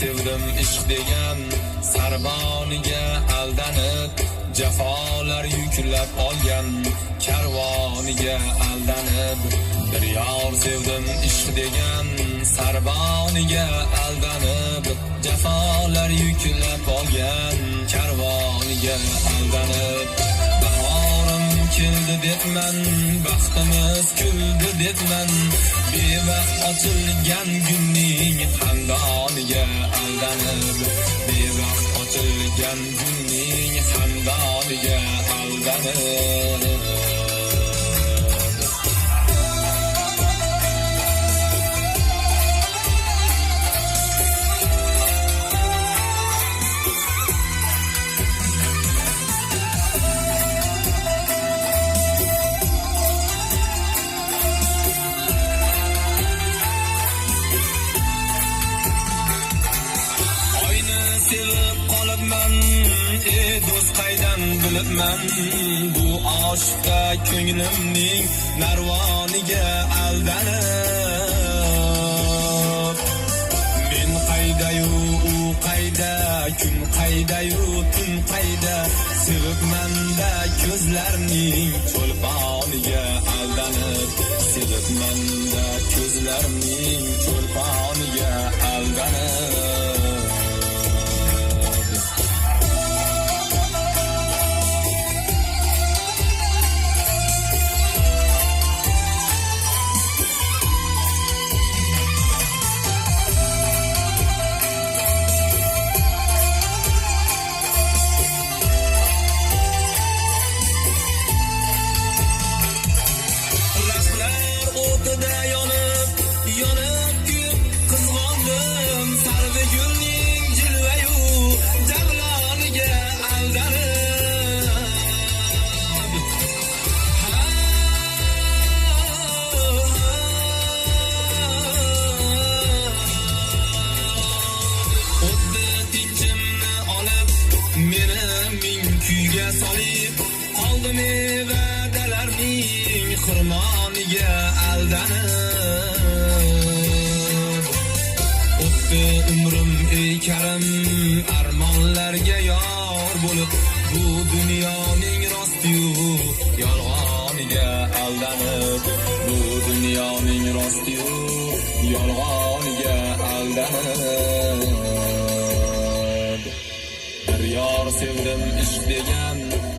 sevdim ishq degan sarboniga aldanib, jafolar yuklab olgan karvoniga aldanib. Bir yor sevdim ishq degan sarboniga aldanib, jafolar yuklab olgan karvoniga aldanib. Bahorim keldi debman, baxtimiz kuldi debman, bevaqt ochilgan gulning xandoniga aldanib, bevaqt ochilgan gulning xandoniga aldanib. Sevib qolibman, do'st qaydan bilibman, bu oshqda ko'nglimning narvoniga aldanib. Men qaydayu u qayda, kun qaydayu tun qayda, sevibman-da ko'zlarning cho'lponiga aldanib, sevibman-da ko'zlarning cho'lponiga aldanib. Solib qoldim va'dalarning xirmoniga aldanib. O'tdi umrim ey karim, armonlarga yor bo'lib, bu dunyoning rost-yu yolg'oniga aldanib, bu dunyoning rost-yu yolg'oniga aldanib. Bir yor sevdim ishq degan